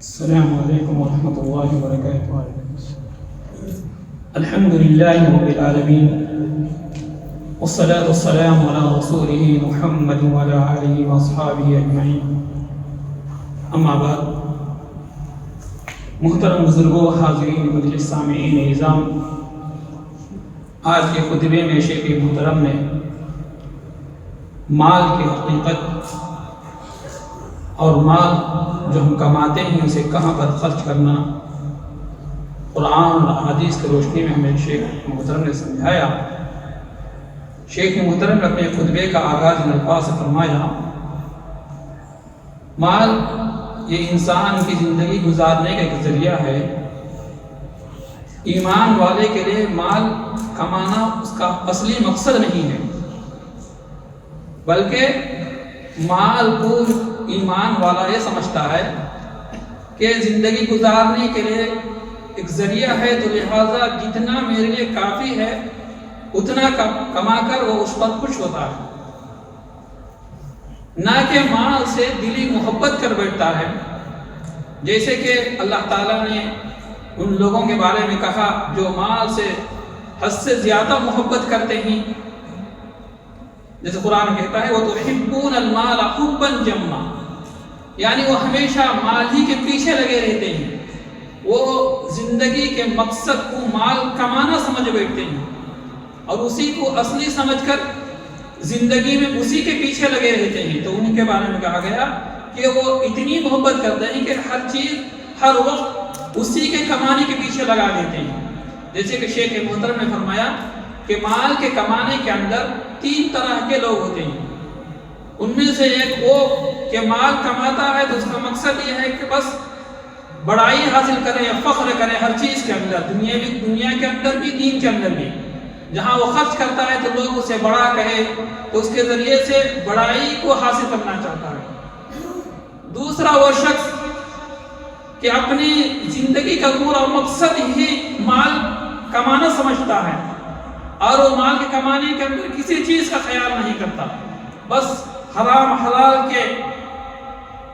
السلام علیکم ورحمۃ اللہ وبرکاتہ۔ الحمد للہ رب العالمین والصلاة والسلام علی رسولہ محمد وعلی آلہ واصحابہ اجمعین، اما بعد۔ محترم بزرگوں، حاضرین مجلس، سامعین اعظام، آج کے خطبے میں شیخ محترم نے مال کی حقیقت اور مال جو ہم کماتے ہیں اسے کہاں پر خرچ کرنا، قرآن اور حدیث کی روشنی میں ہمیں شیخ محترم نے سمجھایا۔ شیخ محترم نے اپنے خطبے کا آغاز ان الفاظ سے فرمایا: مال یہ انسان کی زندگی گزارنے کا ایک ذریعہ ہے۔ ایمان والے کے لیے مال کمانا اس کا اصلی مقصد نہیں ہے، بلکہ مال کو ایمان والا یہ سمجھتا ہے کہ زندگی گزارنے کے لیے ایک ذریعہ ہے، تو لہٰذا جتنا میرے لیے کافی ہے اتنا کما کر وہ اس پر خوش ہوتا ہے، نہ کہ مال سے دلی محبت کر بیٹھتا ہے۔ جیسے کہ اللہ تعالیٰ نے ان لوگوں کے بارے میں کہا جو مال سے حد سے زیادہ محبت کرتے ہیں، جیسے قرآن کہتا ہے وَتُحِبُّونَ الْمَالَ حُبًّا جَمًّا، یعنی وہ ہمیشہ مال ہی کے پیچھے لگے رہتے ہیں، وہ زندگی کے مقصد کو مال کمانا سمجھ بیٹھتے ہیں اور اسی کو اصلی سمجھ کر زندگی میں اسی کے پیچھے لگے رہتے ہیں۔ تو ان کے بارے میں کہا گیا کہ وہ اتنی محبت کرتے ہیں کہ ہر چیز ہر وقت اسی کے کمانے کے پیچھے لگا دیتے ہیں۔ جیسے کہ شیخ محترم نے فرمایا کہ مال کے کمانے کے اندر 3 طرح کے لوگ ہوتے ہیں۔ ان میں سے ایک وہ کہ مال کماتا ہے تو اس کا مقصد یہ ہے کہ بس بڑائی حاصل کرے یا فخر کرے ہر چیز کے اندر، دنیا کے اندر بھی، دین کے اندر بھی۔ جہاں وہ خرچ کرتا ہے تو لوگ اسے بڑا کہے، تو اس کے ذریعے سے بڑائی کو حاصل کرنا چاہتا ہے۔ دوسرا وہ شخص کہ اپنی زندگی کا پورا مقصد ہی مال کمانا سمجھتا ہے اور وہ مال کے کمانے کے اندر کسی چیز کا خیال نہیں کرتا، بس حرام حلال کے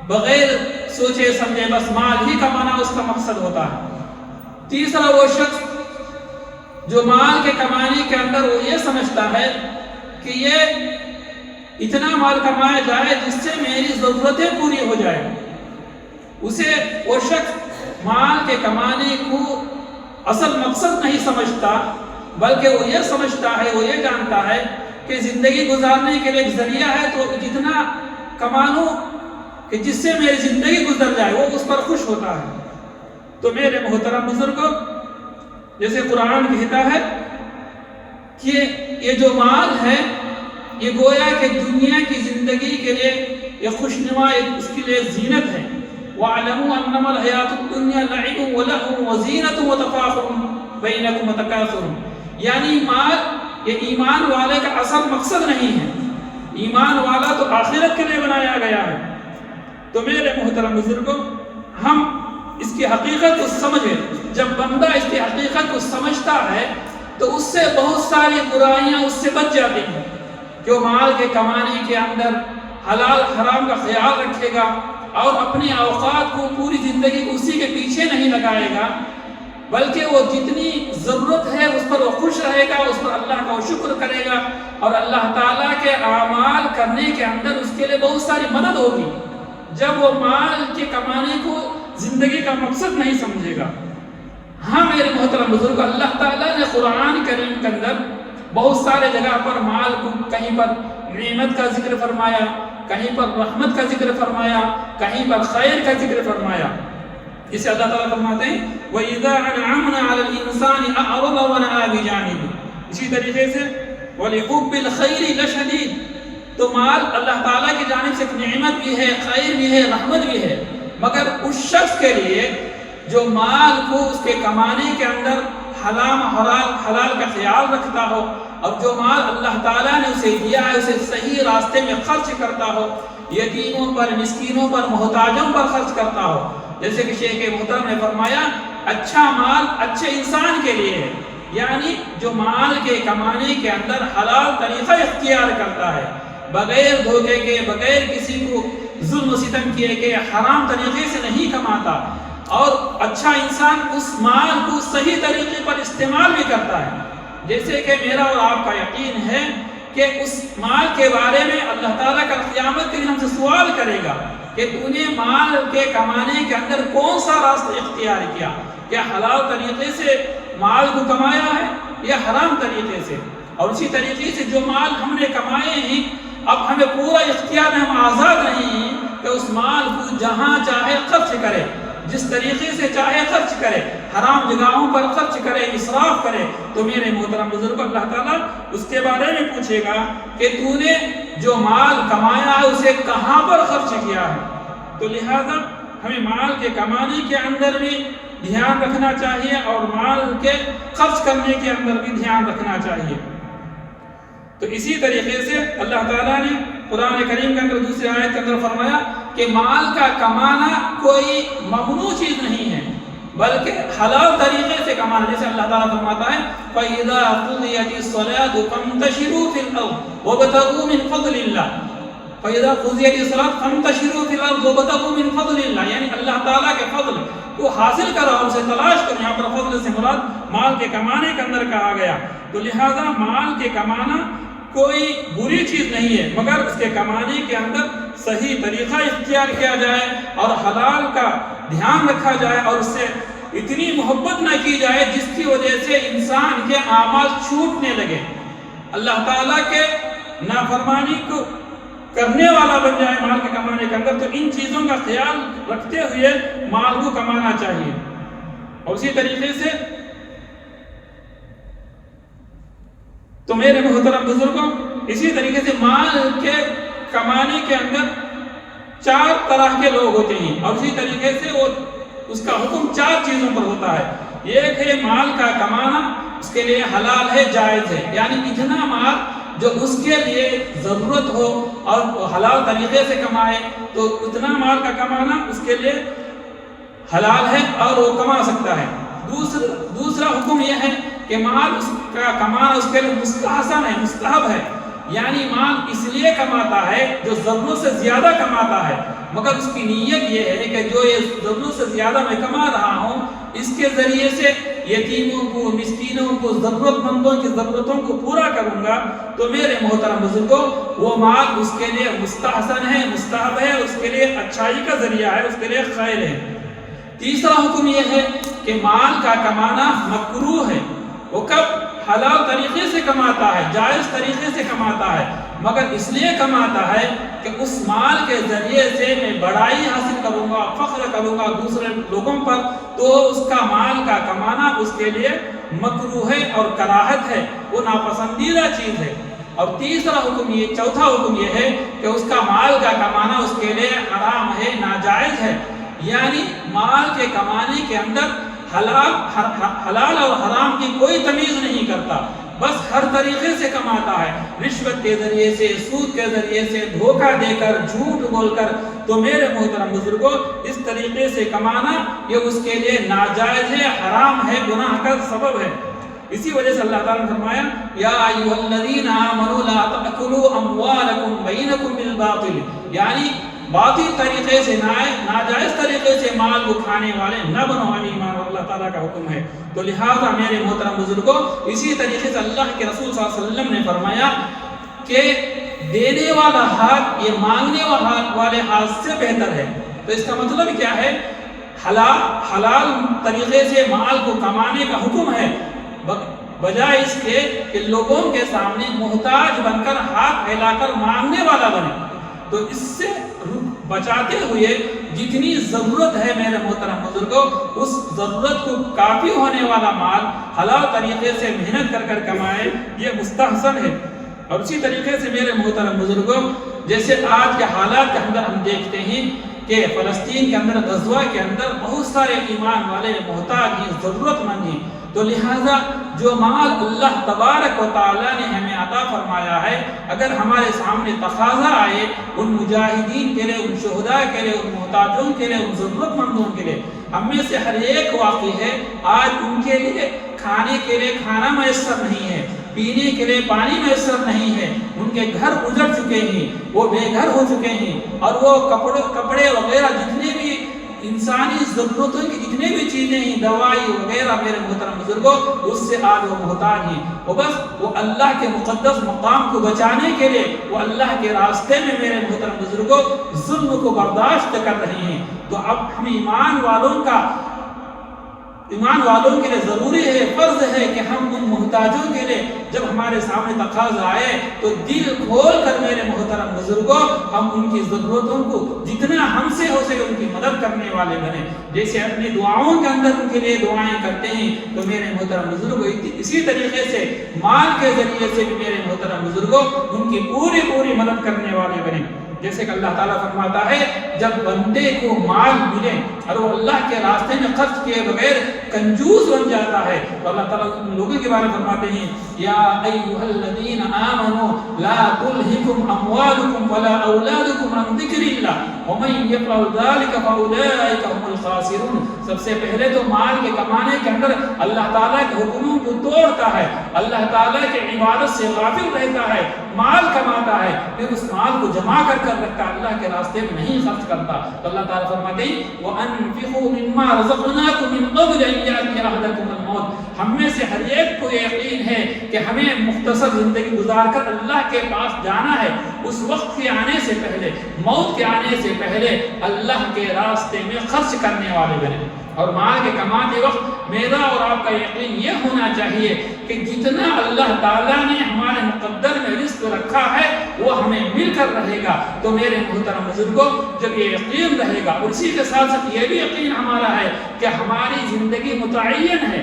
بغیر سوچے سمجھے بس مال ہی کمانا اس کا مقصد ہوتا ہے۔ تیسرا وہ شخص جو مال کے کمانے کے اندر وہ یہ سمجھتا ہے کہ یہ اتنا مال کمایا جائے جس سے میری ضرورتیں پوری ہو جائیں۔ اسے وہ شخص مال کے کمانے کو اصل مقصد نہیں سمجھتا، بلکہ وہ یہ سمجھتا ہے، وہ یہ جانتا ہے کہ زندگی گزارنے کے لیے ایک ذریعہ ہے، تو جتنا کما لوں کہ جس سے میری زندگی گزر جائے، وہ اس پر خوش ہوتا ہے۔ تو میرے محترم بزرگوں، جیسے قرآن کہتا ہے کہ یہ جو مال ہے یہ گویا کہ دنیا کی زندگی کے لیے یہ خوشنما، اس کے لیے زینت ہے۔ وَاعْلَمُوا أَنَّمَا الْحَيَاةُ الدُّنْيَا لَعِبٌ وَلَهْوٌ وَزِينَةٌ وَتَفَاخُرٌ بَيْنَكُمْ وَتَكَاثُرٌ، یعنی مال یہ ایمان والے کا اصل مقصد نہیں ہے۔ ایمان والا تو آخرت کے لیے بنایا گیا ہے۔ تو میرے محترم بزرگوں، ہم اس کی حقیقت کو سمجھیں۔ جب بندہ اس کی حقیقت کو سمجھتا ہے تو اس سے بہت ساری برائیاں اس سے بچ جاتی ہیں۔ جو مال کے کمانے کے اندر حلال حرام کا خیال رکھے گا اور اپنے اوقات کو پوری زندگی کو اسی کے پیچھے نہیں لگائے گا، بلکہ وہ جتنی ضرورت ہے اس پر وہ خوش رہے گا، اس پر اللہ کا شکر کرے گا اور اللہ تعالیٰ کے اعمال کرنے کے اندر اس کے لیے بہت ساری مدد ہوگی، جب وہ مال کے کمانے کو زندگی کا مقصد نہیں سمجھے گا۔ ہاں میرے محترم بزرگ، اللہ تعالیٰ نے قرآن کریم کے اندر بہت سارے جگہ پر مال کو کہیں پر نعمت کا ذکر فرمایا، کہیں پر رحمت کا ذکر فرمایا، کہیں پر خیر کا ذکر فرمایا۔ جسے اللہ تعالیٰ فرماتے ہیں وَإِذَا أَنْعَمْنَا عَلَى الْإِنسَانِ أَعْرَضَ وَنَأَىٰ بِجَانِبِهِ، اسی طریقے سے وَلِحُبِّ الْخَيْرِ لَشَدِيدٌ۔ تو مال اللہ تعالیٰ کی جانب سے نعمت بھی ہے، خیر بھی ہے، رحمت بھی ہے، مگر اس شخص کے لیے جو مال کو اس کے کمانے کے اندر حلال کا خیال رکھتا ہو اور جو مال اللہ تعالیٰ نے اسے دیا ہے اسے صحیح راستے میں خرچ کرتا ہو، یتیموں پر، مسکینوں پر، محتاجوں پر خرچ کرتا ہو۔ جیسے کہ شیخ محترم نے فرمایا اچھا مال اچھے انسان کے لیے ہے، یعنی جو مال کے کمانے کے اندر حلال طریقہ اختیار کرتا ہے، بغیر دھوکے کے، بغیر کسی کو ظلم و ستم کیے گئے، حرام طریقے سے نہیں کماتا، اور اچھا انسان اس مال کو صحیح طریقے پر استعمال بھی کرتا ہے. جیسے کہ میرا اور آپ کا یقین ہے کہ اس مال کے بارے میں اللہ تعالیٰ کا قیامت کے دن ہم سے سوال کرے گا کہ تو نے مال کے کمانے کے اندر کون سا راستہ اختیار کیا، کیا حلال طریقے سے مال کو کمایا ہے یا حرام طریقے سے. اور اسی طریقے سے جو مال ہم نے کمائے ہیں، اب ہمیں پورا اختیار ہے، ہم آزاد نہیں ہیں کہ اس مال کو جہاں چاہے خرچ کرے، جس طریقے سے چاہے خرچ کرے، حرام جگہوں پر خرچ کرے، اسراف کرے. تو میرے محترم بزرگ، اللہ تعالیٰ اس کے بارے میں پوچھے گا کہ تو نے جو مال کمایا ہے اسے کہاں پر خرچ کیا ہے. تو لہذا ہمیں مال کے کمانے کے اندر بھی دھیان رکھنا چاہیے اور مال کے خرچ کرنے کے اندر بھی دھیان رکھنا چاہیے. تو اسی طریقے سے اللہ تعالیٰ نے قرآن کریم کے اندر دوسری آیت کے اندر فرمایا کہ مال کا کمانا کوئی ممنوع چیز نہیں ہے بلکہ حلال طریقے سے کمانا. جیسے اللہ تعالیٰ فرماتا ہے فَإِذَا قُضِيَتِ الصَّلَاةُ فَانتَشِرُوا فِي الْأَرْضِ وَابْتَغُوا مِنْ فَضْلِ اللَّهِ. فَإِذَا قُضِيَتِ الصَّلَاةُ فَانتَشِرُوا فِي الْأَرْضِ وَابْتَغُوا مِنْ فَضْلِ اللَّهِ، یعنی اللہ تعالیٰ کے فضل کو حاصل کرو، اسے تلاش کرو. یہاں پر فضل سے مراد مال کے کمانے کے اندر کہا گیا. تو لہذا مال کے کمانا کوئی بری چیز نہیں ہے، مگر اس کے کمانے کے اندر صحیح طریقہ اختیار کیا جائے اور حلال کا دھیان رکھا جائے اور اس سے اتنی محبت نہ کی جائے جس کی وجہ سے انسان کے اعمال چھوٹنے لگے، اللہ تعالیٰ کے نافرمانی کو کرنے والا بن جائے مال کے کمانے کے اندر. تو ان چیزوں کا خیال رکھتے ہوئے مال کو کمانا چاہیے. اور اسی طریقے سے تو میرے محترم بزرگوں، اسی طریقے سے مال کے کمانے کے اندر 4 طرح کے لوگ ہوتے ہیں اور اسی طریقے سے وہ اس کا حکم 4 چیزوں پر ہوتا ہے. ایک ہے مال کا کمانا، اس کے لیے حلال ہے، جائز ہے، یعنی اتنا مال جو اس کے لیے ضرورت ہو اور حلال طریقے سے کمائے تو اتنا مال کا کمانا اس کے لیے حلال ہے اور وہ کما سکتا ہے. دوسرا حکم یہ ہے کہ مال اس کا کمانا اس کے لیے مستحسن ہے، مستحب ہے، یعنی مال اس لیے کماتا ہے جو ضرورت سے زیادہ کماتا ہے، مگر اس کی نیت یہ ہے کہ جو یہ ضرورت سے زیادہ میں کما رہا ہوں اس کے ذریعے سے یتیموں کو، مسکینوں کو، ضرورت مندوں کی ضرورتوں کو پورا کروں گا. تو میرے محترم بزرگوں، وہ مال اس کے لیے مستحسن ہے، مستحب ہے، اس کے لیے اچھائی کا ذریعہ ہے، اس کے لیے خیر ہے. تیسرا حکم یہ ہے کہ مال کا کمانا مکروہ ہے. وہ کب؟ حلال طریقے سے کماتا ہے، جائز طریقے سے کماتا ہے، مگر اس لیے کماتا ہے کہ اس مال کے ذریعے سے میں بڑائی حاصل کروں گا، فخر کروں گا دوسرے لوگوں پر. تو اس کا مال کا کمانا اس کے لیے مکروہ ہے اور کراہت ہے، وہ ناپسندیدہ چیز ہے. اور چوتھا حکم یہ ہے کہ اس کا مال کا کمانا اس کے لیے حرام ہے، ناجائز ہے، یعنی مال کے کمانے کے اندر حلال اور حرام کی کوئی تمیز نہیں کرتا، بس ہر طریقے سے کماتا ہے، رشوت کے ذریعے سے، سود کے ذریعے سے، دھوکہ دے کر، جھوٹ بول کر. تو میرے محترم بزرگوں، اس طریقے سے کمانا یہ اس کے لیے ناجائز ہے، حرام ہے، گناہ کا سبب ہے. اسی وجہ سے اللہ تعالیٰ نے فرمایا یا ایھا الذین آمنوا لا تأکلوا اموالکم بینکم بالباطل، یعنی باطل طریقے سے، ناجائز طریقے سے مال کو کھانے والے نہ بنو، ایمان اللہ تعالیٰ کا حکم ہے. تو لہٰذا میرے محترم بزرگوں، اسی طریقے سے اللہ کے رسول صلی اللہ علیہ وسلم نے فرمایا کہ دینے والا ہاتھ یہ مانگنے والے ہاتھ سے بہتر ہے. تو اس کا مطلب کیا ہے؟ حلال طریقے سے مال کو کمانے کا حکم ہے، بجائے اس کے کہ لوگوں کے سامنے محتاج بن کر ہاتھ پھیلا کر مانگنے والا بنے. تو اس سے بچاتے ہوئے جتنی ضرورت ہے میرے محترم بزرگوں، اس ضرورت کو کافی ہونے والا مال حلال طریقے سے محنت کر کر کمائے، یہ مستحسن ہے. اور اسی طریقے سے میرے محترم بزرگوں، جیسے آج کے حالات کے اندر ہم دیکھتے ہیں کہ فلسطین کے اندر، غزوہ کے اندر بہت سارے ایمان والے محتاج ہیں، ضرورت مند ہیں. تو لہٰذا جو مال اللہ تبارک و تعالیٰ نے ہمیں عطا فرمایا ہے، اگر ہمارے سامنے تقاضا آئے ان مجاہدین کے لیے، ان شہداء کے لیے، ان محتاجوں کے لیے، ان ضرورت مندوں کے لیے، ہم میں سے ہر ایک واقعی ہے آج ان کے لیے کھانے کے لیے کھانا میسر نہیں ہے، پینے کے لیے پانی میسر نہیں ہے، ان کے گھر اجڑ چکے ہیں، وہ بے گھر ہو چکے ہیں، اور وہ کپڑے وغیرہ جتنے بھی انسانی ضرورتوں کی جتنے بھی چیزیں ہیں، دوائی وغیرہ میرے محترم بزرگوں، اس سے آج وہ محتاج ہیں۔ وہ بس وہ اللہ کے مقدس مقام کو بچانے کے لیے وہ اللہ کے راستے میں میرے محترم بزرگوں ظلم کو برداشت کر رہے ہیں۔ تو اب ہم ایمان والوں کے لیے ضروری ہے، فرض ہے کہ ہم ان محتاجوں کے لیے جب ہمارے سامنے تقاضا آئے تو دل کھول کر میرے محترم بزرگوں ہم ان کی ضرورتوں کو جتنا ہم سے ہو سکے ان کی مدد کرنے والے بنے۔ جیسے اپنی دعاؤں کے اندر ان کے لیے دعائیں کرتے ہیں، تو میرے محترم بزرگوں اسی طریقے سے مال کے ذریعے سے بھی میرے محترم بزرگوں ان کی پوری مدد کرنے والے بنے۔ جیسے کہ اللہ تعالیٰ فرماتا ہے جب بندے کو مال ملے اور وہ اللہ کے راستے میں خرچ کیے بغیر کنجوس بن جاتا ہے، تو اللہ تعالیٰ ان لوگوں کے بارے میں فرماتے ہیں یا ایھا الذین آمنوا لا تلہکم اموالکم ولا اولادکم عن ذکر اللہ ومن یفعل ذلک فاولئک هم الخاسرون۔ سب سے پہلے تو مال کے کمانے کے اندر اللہ تعالیٰ کے حکموں کو توڑتا ہے، اللہ تعالیٰ کے عبادت سے غافل رہتا ہے، مال کماتا ہے، پھر اس مال کو جمع کر رکھتا ہے، اللہ کے راستے میں نہیں خرچ کرتا، تو اللہ تعالیٰ فرماتے ہیں وَأَنفِقُوا مِمَّا رَزَقْنَاكُم مِّن قَبْلِ أَن يَأْتِيَ أَحَدَكُمُ الْمَوْتُ۔ ہم میں سے ہر ایک کو یقین ہے کہ ہمیں مختصر زندگی گزار کر اللہ کے پاس جانا ہے، اس وقت کے آنے سے پہلے، موت کے آنے سے پہلے اللہ کے راستے میں خرچ کرنے والے بنے۔ اور مال کے کماتے وقت میرا اور آپ کا یقین یہ ہونا چاہیے کہ جتنا اللہ تعالیٰ نے ہمارے مقدر میں رزق رکھا ہے وہ ہمیں مل کر رہے گا۔ تو میرے محترم بزرگوں جب یہ یقین رہے گا، اور اسی کے ساتھ ساتھ یہ بھی یقین ہمارا ہے کہ ہماری زندگی متعین ہے،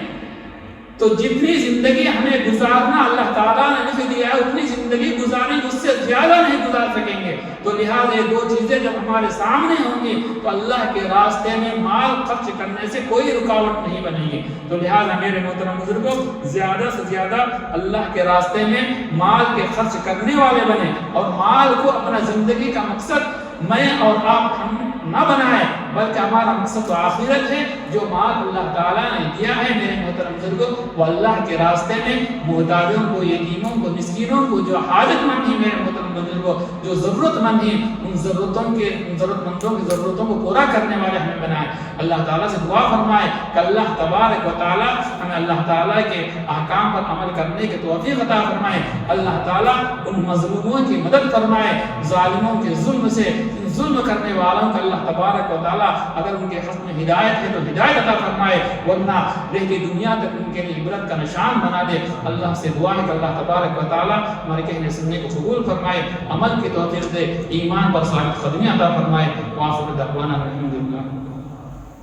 تو جتنی زندگی ہمیں گزارنا اللہ تعالیٰ نے لکھ دیا ہے اتنی زندگی گزاریں، اس سے زیادہ نہیں گزار سکیں گے۔ تو لہٰذا یہ دو چیزیں جب ہمارے سامنے ہوں گی تو اللہ کے راستے میں مال خرچ کرنے سے کوئی رکاوٹ نہیں بنے گی۔ تو لہٰذا میرے محترم بزرگوں زیادہ سے زیادہ اللہ کے راستے میں مال کے خرچ کرنے والے بنے، اور مال کو اپنا زندگی کا مقصد میں اور آپ ہم نہ بنائیں، بلکہ ہمارا مقصد تو آخرت ہے۔ جو مال اللہ تعالیٰ نے دیا ہے میرے محترم بزرگوں وہ اللہ کے راستے میں محتاجوں کو، یتیموں کو، مسکینوں کو، جو حاجت مند ہیں میرے محترم بزرگوں، جو ضرورت مند ہیں، ان ضرورت مندوں کی ضرورتوں کو پورا کرنے والے ہمیں بنائے۔ اللہ تعالیٰ سے دعا فرمائے کہ اللہ تبارک و تعالیٰ ہمیں اللہ تعالیٰ کے احکام پر عمل کرنے کی توفیق عطا فرمائے۔ اللہ تعالیٰ ان مظلوموں کی مدد فرمائے، ظالموں کے ظلم سے، ظلم کرنے والوں کا اللہ تبارک و تعالیٰ اگر ان کے حق میں ہدایت ہے تو ہدایت عطا فرمائے، ورنہ رہتی دنیا تک ان کے لیے عبرت کا نشان بنا دے۔ اللہ سے دعا ہے کہ اللہ تبارک و تعالیٰ ہمارے کہنے سننے کو قبول فرمائے، عمل کی توفیق دے، ایمان پر ثابت قدمی عطا فرمائے۔ وآخر دعوانا الحمدللہ۔